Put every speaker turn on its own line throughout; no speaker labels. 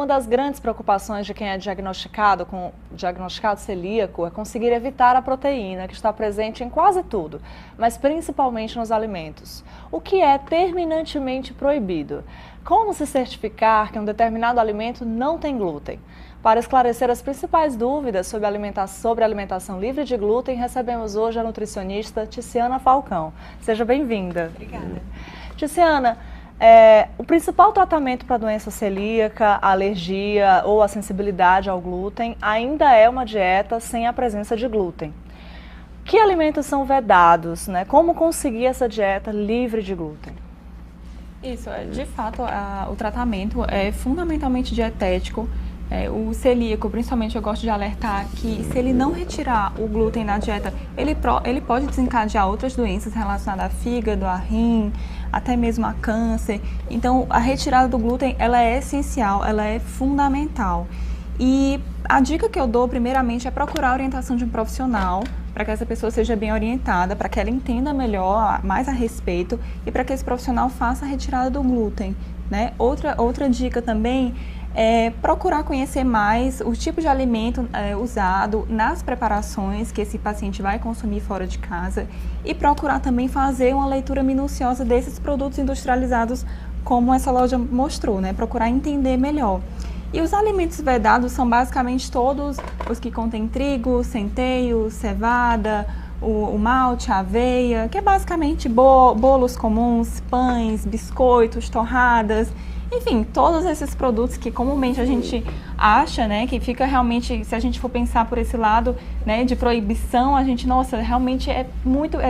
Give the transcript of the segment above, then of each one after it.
das grandes preocupações de quem é diagnosticado celíaco é conseguir evitar a proteína que está presente em quase tudo, mas principalmente nos alimentos. O que é terminantemente proibido? Como se certificar que um determinado alimento não tem glúten? Para esclarecer as principais dúvidas sobre alimentação livre de glúten, recebemos hoje a nutricionista Ticiana Falcão. Seja bem-vinda.
Obrigada.
Ticiana, o principal tratamento para a doença celíaca, a alergia ou a sensibilidade ao glúten ainda é uma dieta sem a presença de glúten. Que alimentos são vedados, né? Como conseguir essa dieta livre de glúten?
Isso, de fato, o tratamento é fundamentalmente dietético. O celíaco, principalmente, eu gosto de alertar que se ele não retirar o glúten da dieta, ele pode desencadear outras doenças relacionadas a fígado, a rim, até mesmo a câncer. Então, a retirada do glúten, ela é essencial, ela é fundamental. E a dica que eu dou, primeiramente, é procurar a orientação de um profissional, para que essa pessoa seja bem orientada, para que ela entenda melhor, mais a respeito, e para que esse profissional faça a retirada do glúten, né? Outra dica também é procurar conhecer mais o tipo de alimento usado nas preparações que esse paciente vai consumir fora de casa e procurar também fazer uma leitura minuciosa desses produtos industrializados, como essa loja mostrou, né? Procurar entender melhor. E os alimentos vedados são basicamente todos os que contêm trigo, centeio, cevada, o malte, a aveia, que é basicamente bolos comuns, pães, biscoitos, torradas, enfim, todos esses produtos que comumente a gente acha, né, que fica realmente, se a gente for pensar por esse lado, né, de proibição, a gente, nossa, realmente é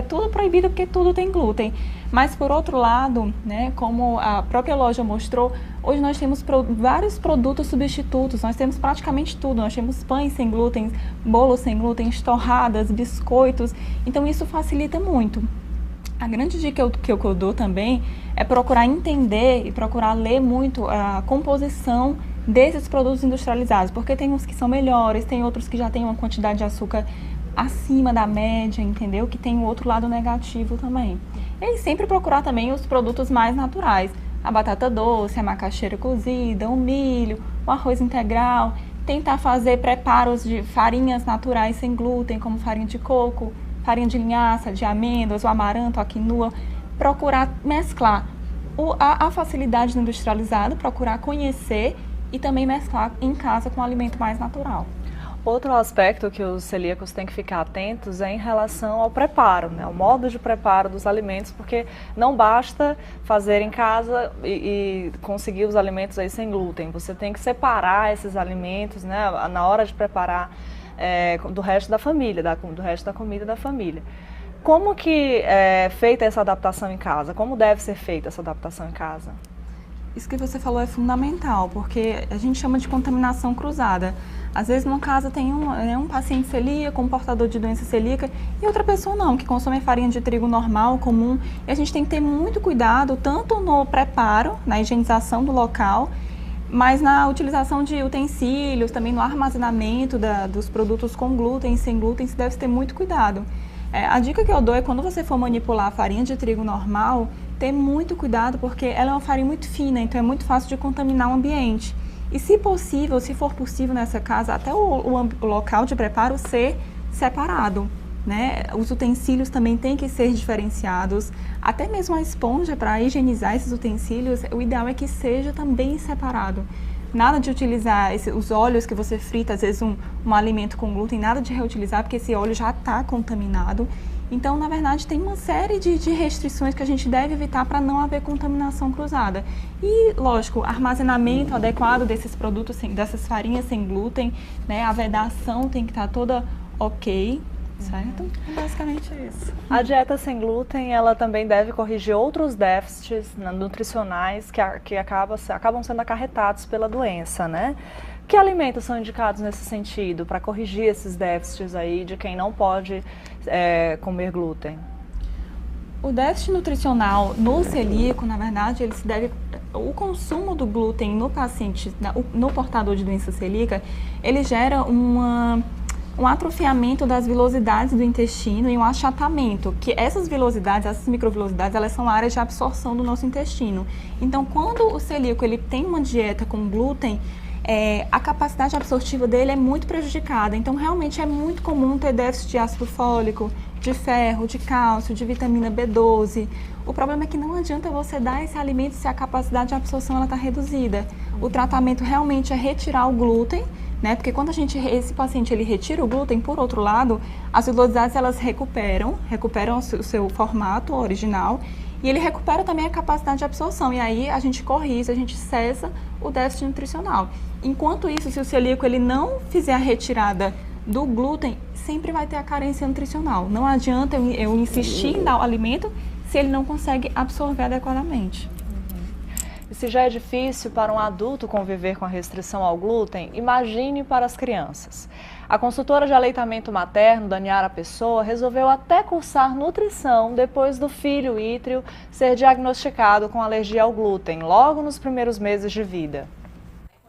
tudo proibido porque tudo tem glúten. Mas por outro lado, né, como a própria loja mostrou, hoje nós temos vários produtos substitutos, nós temos praticamente tudo, nós temos pães sem glúten, bolos sem glúten, torradas, biscoitos, então isso facilita muito. A grande dica que eu dou também é procurar entender e procurar ler muito a composição desses produtos industrializados, porque tem uns que são melhores, tem outros que já têm uma quantidade de açúcar acima da média, entendeu? Que tem o outro lado negativo também. E sempre procurar também os produtos mais naturais, a batata doce, a macaxeira cozida, o milho, o arroz integral, tentar fazer preparos de farinhas naturais sem glúten, como farinha de coco, farinha de linhaça, de amêndoas, o amaranto, a quinoa, procurar mesclar a facilidade do industrializado, procurar conhecer e também mesclar em casa com um alimento mais natural.
Outro aspecto que os celíacos têm que ficar atentos é em relação ao preparo, né? O modo de preparo dos alimentos, porque não basta fazer em casa e conseguir os alimentos aí sem glúten. Você tem que separar esses alimentos, né, na hora de preparar do resto da família, do resto da comida da família. Como que é feita essa adaptação em casa? Como deve ser feita essa adaptação em casa?
Isso que você falou é fundamental, porque a gente chama de contaminação cruzada. Às vezes, numa casa tem um paciente celíaco, um portador de doença celíaca, e outra pessoa não, que consome farinha de trigo normal, comum. E a gente tem que ter muito cuidado, tanto no preparo, na higienização do local, mas na utilização de utensílios, também no armazenamento dos produtos com glúten e sem glúten, se deve ter muito cuidado. A dica que eu dou é quando você for manipular a farinha de trigo normal, ter muito cuidado, porque ela é uma farinha muito fina, então é muito fácil de contaminar o ambiente. E se possível, se for possível nessa casa, até o local de preparo ser separado, né? Os utensílios também têm que ser diferenciados, até mesmo a esponja para higienizar esses utensílios, o ideal é que seja também separado. Nada de utilizar os óleos que você frita, às vezes um alimento com glúten, nada de reutilizar, porque esse óleo já está contaminado. Então, na verdade, tem uma série de restrições que a gente deve evitar para não haver contaminação cruzada. E, lógico, armazenamento adequado desses produtos, dessas farinhas sem glúten, né? A vedação tem que estar toda ok, certo? É basicamente isso.
A dieta sem glúten, ela também deve corrigir outros déficits nutricionais que acabam sendo acarretados pela doença, né? Que alimentos são indicados nesse sentido, para corrigir esses déficits aí de quem não pode comer glúten?
O déficit nutricional no celíaco, na verdade, ele se deve... O consumo do glúten no paciente, no portador de doença celíaca, ele gera um atrofiamento das vilosidades do intestino e um achatamento, que essas vilosidades, essas microvilosidades, elas são áreas de absorção do nosso intestino. Então, quando o celíaco ele tem uma dieta com glúten, a capacidade absortiva dele é muito prejudicada. Então, realmente é muito comum ter déficit de ácido fólico, de ferro, de cálcio, de vitamina B12. O problema é que não adianta você dar esse alimento se a capacidade de absorção está reduzida. O tratamento realmente é retirar o glúten, né? Porque quando esse paciente ele retira o glúten, por outro lado, as celulosides elas recuperam o seu formato original e ele recupera também a capacidade de absorção. E aí a gente corrige, a gente cessa o déficit nutricional. Enquanto isso, se o celíaco ele não fizer a retirada do glúten, sempre vai ter a carência nutricional. Não adianta eu insistir em dar o alimento se ele não consegue absorver adequadamente.
E se já é difícil para um adulto conviver com a restrição ao glúten, imagine para as crianças. A consultora de aleitamento materno, Daniara Pessoa, resolveu até cursar nutrição depois do filho Ítrio ser diagnosticado com alergia ao glúten, logo nos primeiros meses de vida.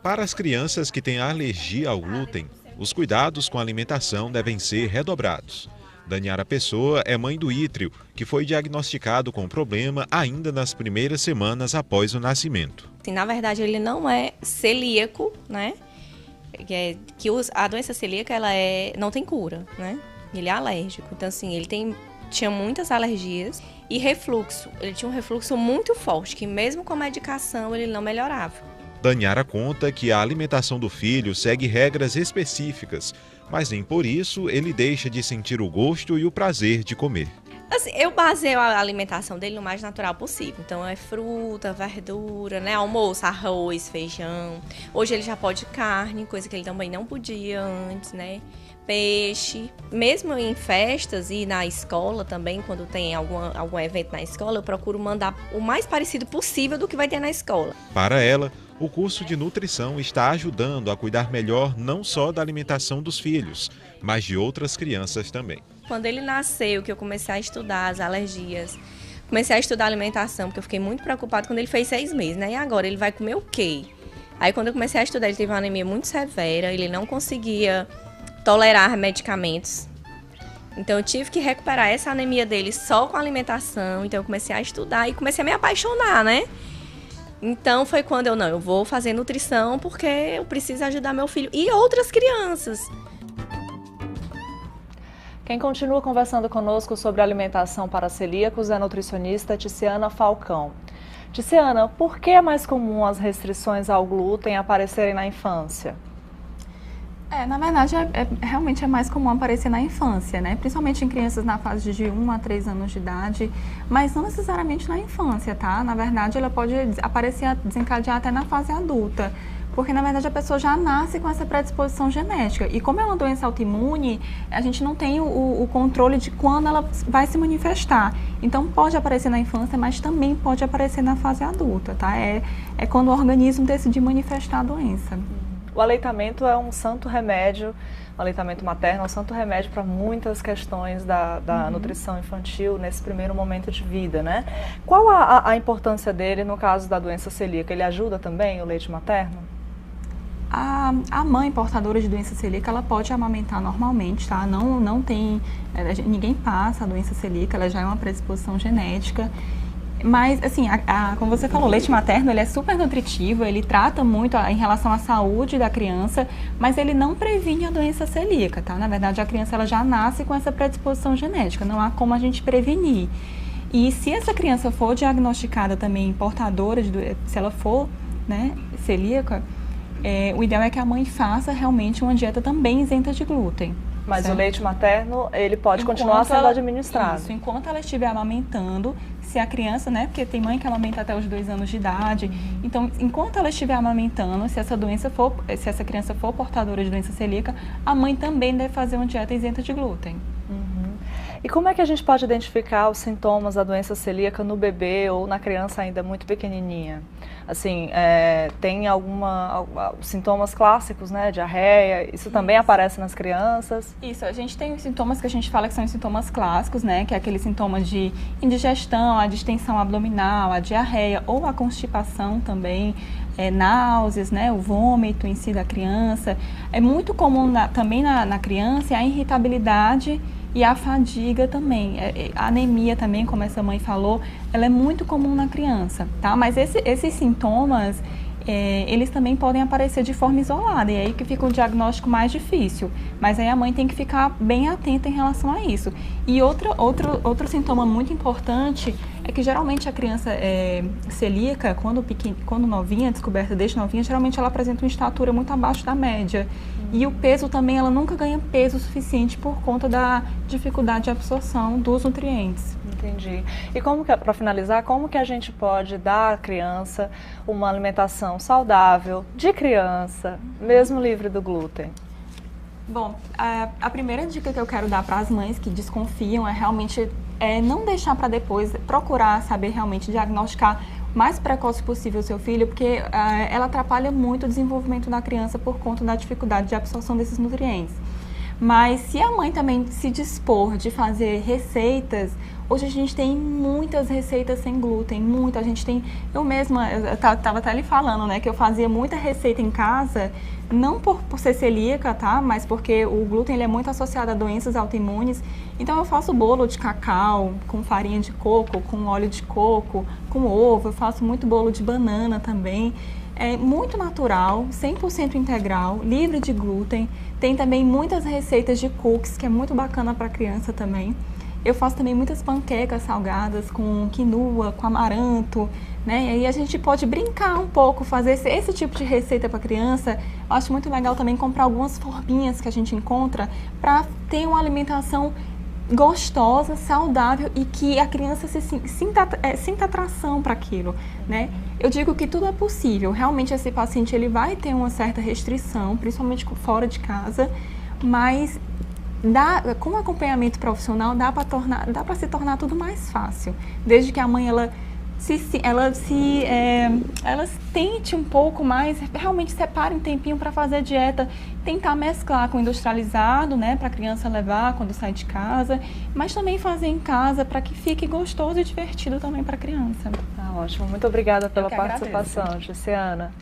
Para as crianças que têm alergia ao glúten, os cuidados com a alimentação devem ser redobrados. Daniara Pessoa é mãe do Ítrio, que foi diagnosticado com o problema ainda nas primeiras semanas após o nascimento.
Na verdade, ele não é celíaco, né? A doença celíaca não tem cura, né? Ele é alérgico. Então, assim, tinha muitas alergias e refluxo. Ele tinha um refluxo muito forte, que mesmo com medicação ele não melhorava.
Daniara conta que a alimentação do filho segue regras específicas, mas nem por isso ele deixa de sentir o gosto e o prazer de comer.
Assim, eu baseio a alimentação dele no mais natural possível. Então é fruta, verdura, né? Almoço, arroz, feijão. Hoje ele já pode carne, coisa que ele também não podia antes, né? Peixe. Mesmo em festas e na escola também, quando tem algum evento na escola, eu procuro mandar o mais parecido possível do que vai ter na escola.
Para ela, o curso de nutrição está ajudando a cuidar melhor não só da alimentação dos filhos, mas de outras crianças também.
Quando ele nasceu, que eu comecei a estudar as alergias, comecei a estudar alimentação, porque eu fiquei muito preocupada quando ele fez 6 meses, né? E agora, ele vai comer o quê? Aí, quando eu comecei a estudar, ele teve uma anemia muito severa, ele não conseguia tolerar medicamentos. Então, eu tive que recuperar essa anemia dele só com alimentação. Então, eu comecei a estudar e comecei a me apaixonar, né? Então, foi quando eu vou fazer nutrição porque eu preciso ajudar meu filho e outras crianças.
Quem continua conversando conosco sobre alimentação para celíacos é a nutricionista Ticiana Falcão. Ticiana, por que é mais comum as restrições ao glúten aparecerem na infância?
Na verdade, realmente é mais comum aparecer na infância, né? Principalmente em crianças na fase de 1 a 3 anos de idade, mas não necessariamente na infância, tá? Na verdade, ela pode aparecer, desencadear até na fase adulta, porque na verdade a pessoa já nasce com essa predisposição genética. E como é uma doença autoimune, a gente não tem o controle de quando ela vai se manifestar. Então pode aparecer na infância, mas também pode aparecer na fase adulta, tá? É quando o organismo decide manifestar a doença.
O aleitamento é um santo remédio, o aleitamento materno é um santo remédio para muitas questões da nutrição infantil nesse primeiro momento de vida, né? Qual a importância dele no caso da doença celíaca? Ele ajuda também o leite materno?
A mãe portadora de doença celíaca, ela pode amamentar normalmente, tá? Não tem, ninguém passa a doença celíaca, ela já é uma predisposição genética. Mas, assim, como você falou, o leite materno ele é super nutritivo, ele trata muito em relação à saúde da criança, mas ele não previne a doença celíaca, tá? Na verdade, a criança ela já nasce com essa predisposição genética, não há como a gente prevenir. E se essa criança for diagnosticada também portadora, se ela for, né, celíaca, o ideal é que a mãe faça realmente uma dieta também isenta de glúten.
Mas
certo?
O leite materno, ele pode continuar sendo administrado.
Isso, enquanto ela estiver amamentando, se a criança, né, porque tem mãe que amamenta até os 2 anos de idade, então, enquanto ela estiver amamentando, se essa criança for portadora de doença celíaca, a mãe também deve fazer uma dieta isenta de glúten.
E como é que a gente pode identificar os sintomas da doença celíaca no bebê ou na criança ainda muito pequenininha? Assim, tem sintomas clássicos, né? Diarreia, isso também aparece nas crianças?
Isso, a gente tem os sintomas que a gente fala que são os sintomas clássicos, né? Que é aqueles sintomas de indigestão, a distensão abdominal, a diarreia ou a constipação também, náuseas, né? O vômito em si da criança. É muito comum também na criança a irritabilidade e a fadiga também, a anemia também, como essa mãe falou, ela é muito comum na criança, tá? Mas esses sintomas, eles também podem aparecer de forma isolada, e aí que fica o diagnóstico mais difícil. Mas aí a mãe tem que ficar bem atenta em relação a isso. E outro sintoma muito importante é que geralmente a criança celíaca, quando novinha, descoberta desde novinha, geralmente ela apresenta uma estatura muito abaixo da média. E o peso também, ela nunca ganha peso suficiente por conta da dificuldade de absorção dos nutrientes.
Entendi. E para finalizar, como que a gente pode dar à criança uma alimentação saudável, de criança, mesmo livre do glúten?
Bom, a primeira dica que eu quero dar para as mães que desconfiam é realmente não deixar para depois, procurar saber realmente diagnosticar o mais precoce possível o seu filho, porque ela atrapalha muito o desenvolvimento da criança por conta da dificuldade de absorção desses nutrientes. Mas se a mãe também se dispor de fazer receitas, hoje a gente tem muitas receitas sem glúten, muita. A gente tem, eu mesma, eu estava até lhe falando, né, que eu fazia muita receita em casa, não por ser celíaca, tá, mas porque o glúten ele é muito associado a doenças autoimunes. Então eu faço bolo de cacau, com farinha de coco, com óleo de coco, com ovo, eu faço muito bolo de banana também. É muito natural, 100% integral, livre de glúten. Tem também muitas receitas de cookies, que é muito bacana para criança também. Eu faço também muitas panquecas salgadas com quinoa, com amaranto, né? E aí a gente pode brincar um pouco, fazer esse tipo de receita para criança. Eu acho muito legal também comprar algumas forminhas que a gente encontra para ter uma alimentação gostosa, saudável e que a criança sinta atração para aquilo, né? Eu digo que tudo é possível. Realmente esse paciente ele vai ter uma certa restrição, principalmente fora de casa, mas com acompanhamento profissional dá para se tornar tudo mais fácil, desde que a mãe ela tente um pouco mais, realmente separe um tempinho para fazer a dieta, tentar mesclar com o industrializado, né, para a criança levar quando sai de casa, mas também fazer em casa para que fique gostoso e divertido também para a criança.
Tá ótimo, muito obrigada pela participação, Jussiana.